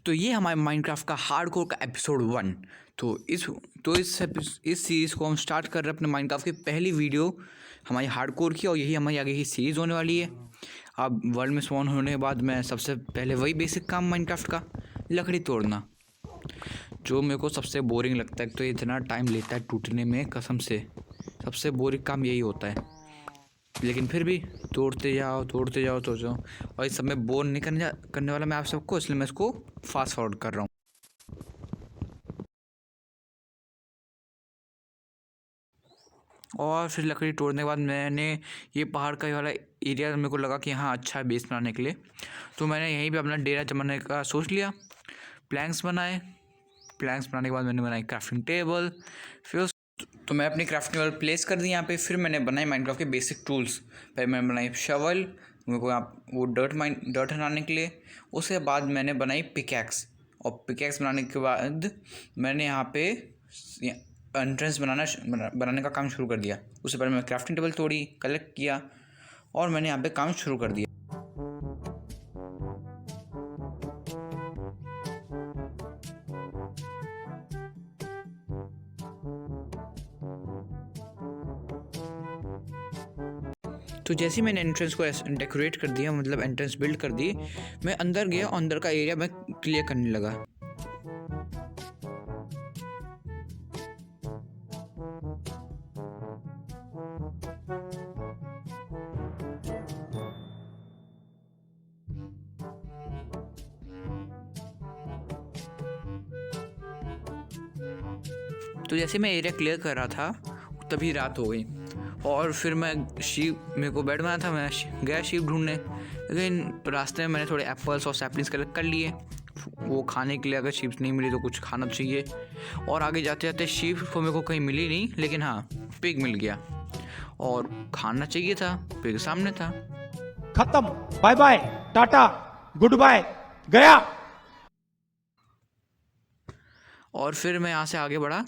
तो ये हमारे माइनक्राफ्ट का हार्डकोर का एपिसोड 1। तो इस सीरीज़ को हम स्टार्ट कर रहे हैं अपने माइनक्राफ्ट की पहली वीडियो हमारी हार्डकोर की, और यही हमारी आगे की सीरीज़ होने वाली है। अब वर्ल्ड में स्पॉन होने के बाद मैं सबसे पहले वही बेसिक काम माइनक्राफ्ट का लकड़ी तोड़ना, जो मेरे को सबसे बोरिंग लगता है। तो इतना टाइम लेता है टूटने में, कसम से सबसे बोरिंग काम यही होता है। लेकिन फिर भी तोड़ते जाओ तोड़ते जाओ तोड़ते जाओ, और इस सब में बोर नहीं करने वाला मैं आप सबको, इसलिए मैं इसको फास्ट फॉरवर्ड कर रहा हूँ। और फिर लकड़ी तोड़ने के बाद मैंने ये पहाड़ का ये वाला एरिया मेरे को लगा कि हाँ अच्छा है बेस बनाने के लिए, तो मैंने यहीं पे अपना डेरा जमाने का सोच लिया। प्लैंक्स बनाने के बाद मैंने बनाई क्राफ्टिंग टेबल। फिर तो मैं अपनी क्राफ्टिंग टेबल प्लेस कर दी यहाँ पे। फिर मैंने बनाई माइनक्राफ्ट के बेसिक टूल्स। पहले मैंने बनाई शवल, मेरे को यहाँ वो डर्ट हटाने के लिए। उसके बाद मैंने बनाई पिकैक्स, और पिकैक्स बनाने के बाद मैंने यहाँ पे एंट्रेंस बनाने का काम शुरू कर दिया। उससे पहले मैं क्राफ्टिंग टेबल तोड़ी, कलेक्ट किया, और मैंने यहाँ पे काम शुरू कर दिया। तो जैसे ही मैंने एंट्रेंस को डेकोरेट कर दिया, मतलब एंट्रेंस बिल्ड कर दी, मैं अंदर गया और अंदर का एरिया मैं क्लियर करने लगा। तो जैसे मैं एरिया क्लियर कर रहा था तभी रात हो गई, और फिर मेरे को बेड बनाना था, मैं गया शीप ढूंढने। लेकिन रास्ते में मैंने थोड़े एप्पल्स और सैपलिंग्स कलेक्ट कर लिए, वो खाने के लिए। अगर शीप्स नहीं मिली तो कुछ खाना चाहिए। और आगे जाते जाते शीप को मेरे को कहीं मिली नहीं, लेकिन हाँ पिग मिल गया, और खाना चाहिए था, पिग सामने था। खत्म, bye bye, tata, goodbye, गया। और फिर मैं यहाँ से आगे बढ़ा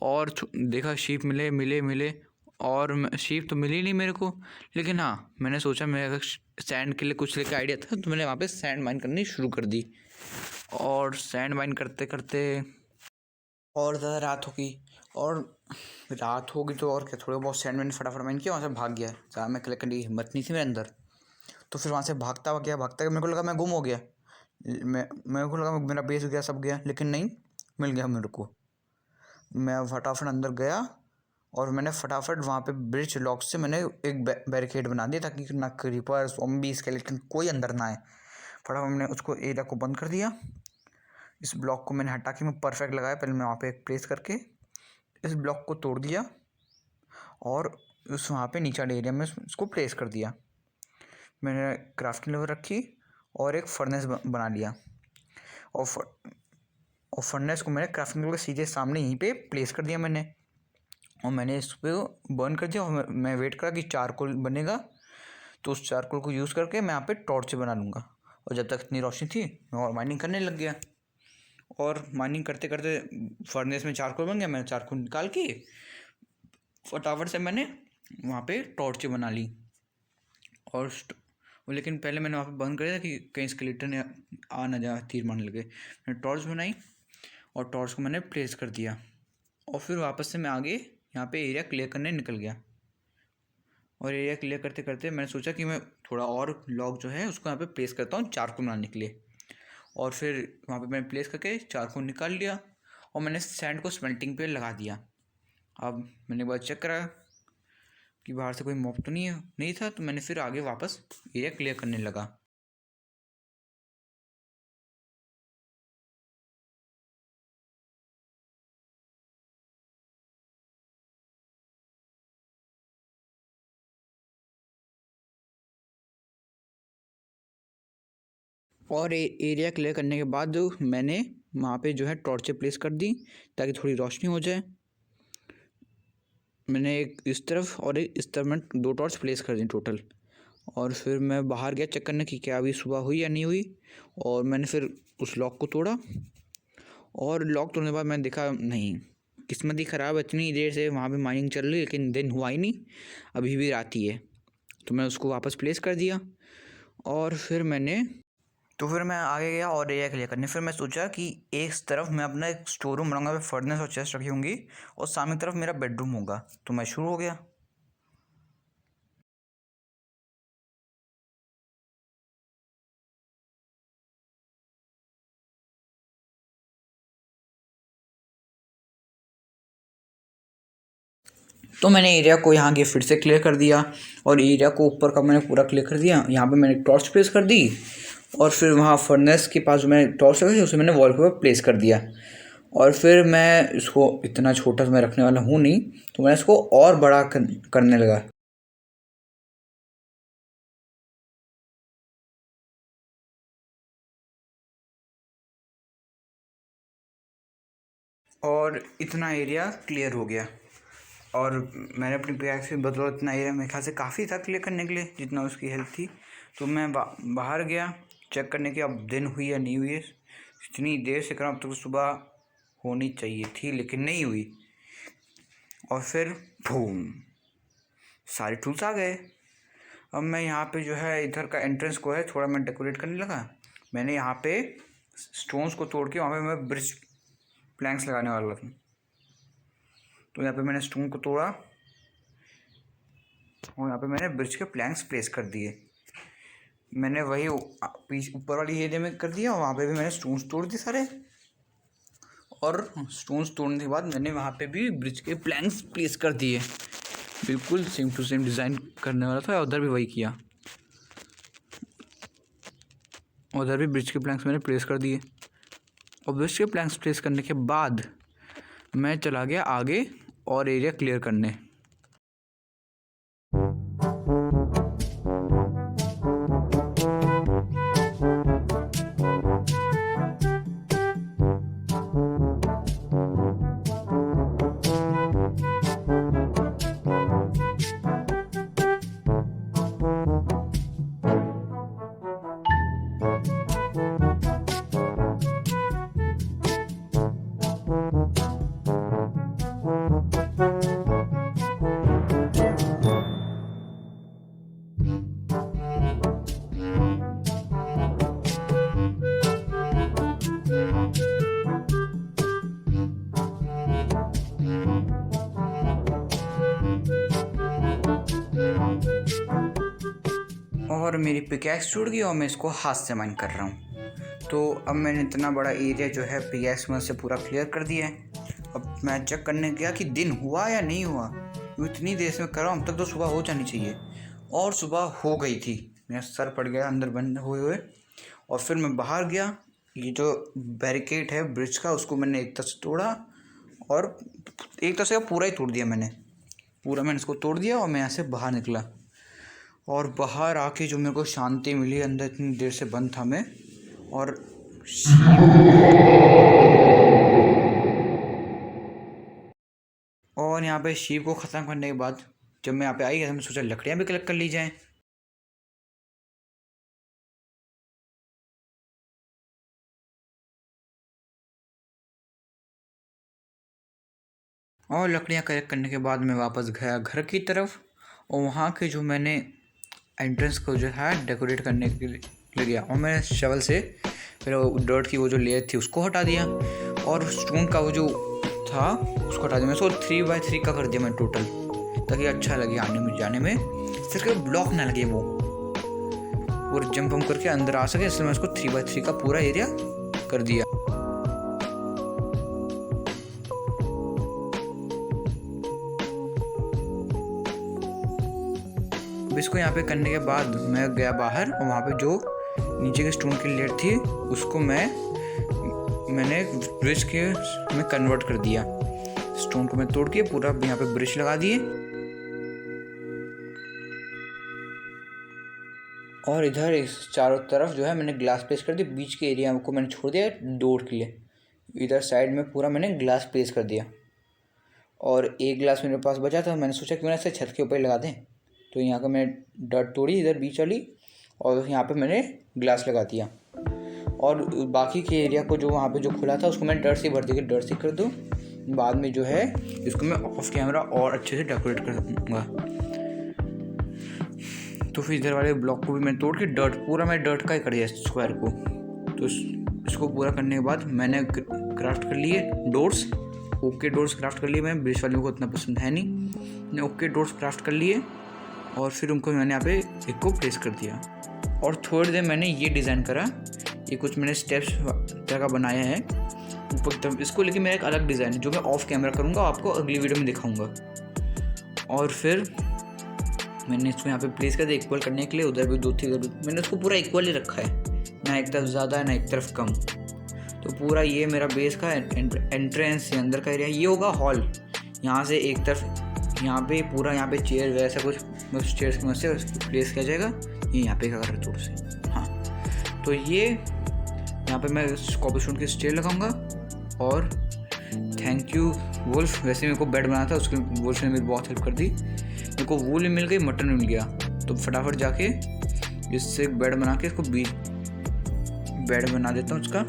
और देखा शीप मिले, और शीप तो मिली नहीं मेरे को। लेकिन हाँ मैंने सोचा, मैं अगर सैंड के लिए कुछ लेकर आइडिया था, तो मैंने वहाँ पे सैंड माइन करनी शुरू कर दी। और सैंड माइन करते करते और ज़्यादा रात हो गई, तो और क्या, थोड़े बहुत सैंड माइन फटाफट माइन किया, वहाँ से भाग गया। ज़्यादा मैं कलेक्ट करने की हिम्मत नहीं थी मेरे अंदर। तो फिर वहाँ से भागता गया मेरे को लगा मैं गुम हो गया। मेरे को लगा मेरा बेस गया, सब गया, लेकिन नहीं, मिल गया मेरे को। मैं फटाफट अंदर गया, और मैंने फटाफट वहाँ पे ब्रिज लॉक से मैंने एक बैरिकेड बना दिया, ताकि ना क्रीपर, ज़ॉम्बी, स्केलेटन कोई अंदर ना आए। फटाफट मैंने उसको एरिया को बंद कर दिया। इस ब्लॉक को मैंने हटा के मैं परफेक्ट लगाया। पहले मैं वहाँ पे एक प्लेस करके इस ब्लॉक को तोड़ दिया, और उस वहाँ पे नीचे एरिया में उसको प्लेस कर दिया। मैंने क्राफ्टिंग लेवल रखी और एक फर्नेस बना लिया, और फर्नेस को मैंने क्राफ्टिंग लेवल के सीधे सामने यहीं पे प्लेस कर दिया मैंने। और मैंने इस पर बर्न कर दिया, और मैं वेट करा कि चारकोल बनेगा। तो उस चारकोल को यूज़ करके मैं यहाँ पे टॉर्च बना लूँगा। और जब तक इतनी रोशनी थी, मैं और माइनिंग करने लग गया। और माइनिंग करते करते फर्नेस में चारकोल बन गया। मैंने चारकोल निकाल के फटाफट से मैंने वहाँ पे टॉर्च बना ली। और लेकिन पहले मैंने वहाँ पे बंद कर दिया कि कहीं स्केलेटन आ ना जाए, तीर मारने लगे। मैंने टॉर्च बनाई, और टॉर्च को मैंने प्लेस कर दिया, और फिर वापस से मैं आगे यहाँ पे एरिया क्लियर करने निकल गया। और एरिया क्लियर करते करते मैंने सोचा कि मैं थोड़ा और लॉग जो है उसको यहाँ पे प्लेस करता हूँ चारकोल बनाने के लिए। और फिर वहाँ पे मैंने प्लेस करके चारकोल निकाल लिया, और मैंने सैंड को स्मेल्टिंग पे लगा दिया। अब मैंने एक बार चेक करा कि बाहर से कोई मॉब तो नहीं था, तो मैंने फिर आगे वापस एरिया क्लियर करने लगा। और एरिया क्लियर करने के बाद मैंने वहाँ पे जो है टॉर्चें प्लेस कर दी, ताकि थोड़ी रोशनी हो जाए। मैंने एक इस तरफ और एक इस तरफ में 2 टॉर्च प्लेस कर दी टोटल। और फिर मैं बाहर गया चेक करने की क्या अभी सुबह हुई या नहीं हुई। और मैंने फिर उस लॉक को तोड़ा, और लॉक तोड़ने के बाद मैंने देखा नहीं, किस्मत ही ख़राब, इतनी देर से वहाँ पे माइनिंग चल रही, लेकिन दिन हुआ ही नहीं, अभी भी रात ही है। तो मैं उसको वापस प्लेस कर दिया, और फिर मैंने तो फिर मैं आगे गया और एरिया क्लियर करने। फिर मैं सोचा कि एक तरफ मैं अपना एक स्टोर रूम बनाऊंगा, फर्नेस और चेस्ट रखी होंगी, और सामने की तरफ मेरा बेडरूम होगा। तो मैं शुरू हो गया। तो मैंने एरिया को यहाँ के फिर से क्लियर कर दिया, और एरिया को ऊपर का मैंने पूरा क्लियर कर दिया। यहाँ पे मैंने टॉर्च प्लेस कर दी, और फिर वहाँ फर्नेस के पास जो मैंने टॉर्च लगा थी उसे मैंने वॉल पे प्लेस कर दिया। और फिर मैं इसको, इतना छोटा मैं रखने वाला हूँ नहीं, तो मैं इसको और बड़ा करने लगा। और इतना एरिया क्लियर हो गया, और मैंने अपनी पिकैक्स से बदौलत इतना एरिया मेरे ख्याल से काफ़ी था क्लियर करने के लिए, जितना उसकी हेल्प थी। तो मैं बाहर गया चेक करने के, अब दिन हुई या नहीं हुई है। इतनी देर से कर रहा हूँ, अब तक तो सुबह होनी चाहिए थी लेकिन नहीं हुई। और फिर बूम, सारे टूल्स आ गए। अब मैं यहाँ पे जो है इधर का एंट्रेंस को है थोड़ा मैं डेकोरेट करने लगा। मैंने यहाँ पे स्टोन्स को तोड़ के वहाँ पे मैं ब्रिज प्लैंक्स लगाने वाला था। तो यहाँ पे मैंने स्टोन को तोड़ा और यहाँ पे मैंने ब्रिज के प्लैंक्स प्लेस कर दिए। मैंने वही ऊपर वाली एरिया में कर दिया, वहाँ पे भी मैंने स्टोन्स तोड़ दिए सारे। और स्टोन्स तोड़ने के बाद मैंने वहाँ पे भी ब्रिज के प्लैंक्स प्लेस कर दिए। बिल्कुल सेम टू सेम डिज़ाइन करने वाला था, उधर भी वही किया। उधर भी ब्रिज के प्लैंक्स मैंने प्लेस कर दिए। और ब्रिज के प्लैंक्स प्लेस करने के बाद मैं चला गया आगे और एरिया क्लियर करने। और मेरी पिकैक्स टूट गई और मैं इसको हाथ से माइन कर रहा हूँ। तो अब मैंने इतना बड़ा एरिया जो है पिकैक्स में से पूरा क्लियर कर दिया है। अब मैं चेक करने गया कि दिन हुआ या नहीं हुआ। इतनी देर से मैं कर रहा हूँ, अब तक तो सुबह हो जानी चाहिए। और सुबह हो गई थी। मेरा सर पड़ गया अंदर बंद हुए हुए। और फिर मैं बाहर गया, ये जो बैरिकेड है ब्रिज का उसको मैंने एक तरफ से तोड़ा, और एक तरफ से पूरा ही तोड़ दिया मैंने इसको तोड़ दिया। और मैं यहाँ से बाहर निकला, और बाहर आके जो मेरे को शांति मिली, अंदर इतनी देर से बंद था मैं। और यहाँ पे शीप को ख़त्म करने के बाद जब मैं यहाँ पे आई, मैं सोचा लकड़ियाँ भी कलेक्ट कर ली जाएँ। और लकड़ियाँ कलेक्ट करने के बाद मैं वापस गया घर की तरफ, और वहाँ के जो मैंने एंट्रेंस को जो है डेकोरेट करने के लिए गया, और मैं शवल से फिर डर्ट की वो जो लेयर थी उसको हटा दिया, और स्टोन का वो जो था उसको हटा दिया। मैं उसको 3x3 का कर दिया मैं टोटल, ताकि अच्छा लगे आने में जाने में, सिर्फ ब्लॉक ना लगे वो, और जंप वम्प करके अंदर आ सके। इसलिए मैं उसको 3x3 का पूरा एरिया कर दिया। अब इसको यहाँ पे करने के बाद मैं गया बाहर, और वहाँ पे जो नीचे के स्टोन की लेयर थी उसको मैंने ब्रिज के में कन्वर्ट कर दिया। स्टोन को मैं तोड़ के पूरा यहाँ पे ब्रिज लगा दिए, और इधर इस चारों तरफ जो है मैंने ग्लास प्लेस कर दी। बीच के एरिया को मैंने छोड़ दिया डोर के लिए। इधर साइड में पूरा मैंने ग्लास प्लेस कर दिया, और एक ग्लास मेरे पास बचा था, मैंने सोचा क्यों ना इसे छत के ऊपर लगा दें। तो यहाँ का मैंने डर्ट तोड़ी इधर बीच वाली, और यहाँ पे मैंने ग्लास लगा दिया। और बाकी के एरिया को जो वहाँ पे जो खुला था उसको मैं डर्ट से भर दिया, डर्ट से कर दूँ। बाद में जो है इसको मैं ऑफ कैमरा और अच्छे से डेकोरेट कर दूँगा। तो फिर इधर वाले ब्लॉक को भी मैंने तोड़ के पूरा मैं डर्ट का ही कर दिया स्क्वायर को। तो इसको पूरा करने के बाद मैंने क्राफ्ट कर लिए डोर्स, ओके डोर्स क्राफ्ट कर लिए। मैं ब्रिज वालों को उतना पसंद है नहीं, मैंने ओके डोर्स क्राफ्ट कर लिए और फिर उनको मैंने यहाँ पे एक को प्लेस कर दिया। और थोड़ी देर मैंने ये डिज़ाइन करा, ये कुछ मैंने स्टेप्स तरह का बनाया है ऊपर की तरफ इसको, लेकिन मेरा एक अलग डिज़ाइन है जो मैं ऑफ कैमरा करूँगा, आपको अगली वीडियो में दिखाऊँगा। और फिर मैंने इसको यहाँ पे प्लेस कर दिया इक्वल करने के लिए। उधर भी 2-3 मैंने उसको पूरा इक्वल ही रखा है, ना एक तरफ ज़्यादा है ना एक तरफ कम। तो पूरा ये मेरा बेस का एंट्रेंस है, अंदर का एरिया ये होगा हॉल। यहाँ से एक तरफ यहाँ पे पूरा यहाँ पे चेयर वैसा कुछ चेयर्स की मदद से प्लेस किया जाएगा। ये यहाँ पे का थोड़ा से, हाँ। तो ये यहाँ पे मैं कॉबलस्टोन की स्टेयर लगाऊंगा। और थैंक यू वुल्फ, वैसे मेरे को बेड बनाना था, उसके वुल्फ ने मेरी बहुत हेल्प कर दी। मेरे को वूल भी मिल गई, मटन भी मिल गया। तो फटाफट जाके इससे बेड बना के इसको बेड बना देता हूँ उसका।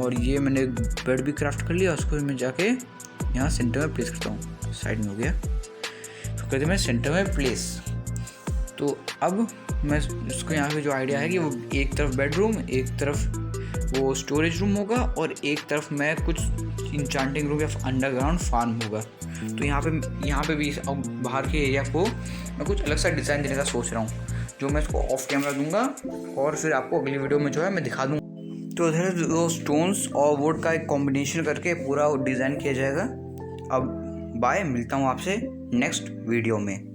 और ये मैंने बेड भी क्राफ्ट कर लिया, उसको मैं जाके यहाँ सेंटर में प्लेस करता हूँ। साइड में हो गया, तो कहते मैं सेंटर में प्लेस। तो अब मैं उसको यहाँ पे जो आइडिया है कि वो एक तरफ बेडरूम, एक तरफ वो स्टोरेज रूम होगा और एक तरफ मैं कुछ इंचांटिंग रूम या अंडरग्राउंड फार्म होगा। तो यहाँ पे भी बाहर के एरिया को मैं कुछ अलग सा डिज़ाइन देने का सोच रहा हूँ, जो मैं इसको ऑफ कैमरा दूंगा और फिर आपको अगली वीडियो में जो है मैं दिखा दूँगा। तो इधर वो स्टोन्स और वुड का एक कॉम्बिनेशन करके पूरा डिज़ाइन किया जाएगा। अब बाय, मिलता हूँ आपसे नेक्स्ट वीडियो में।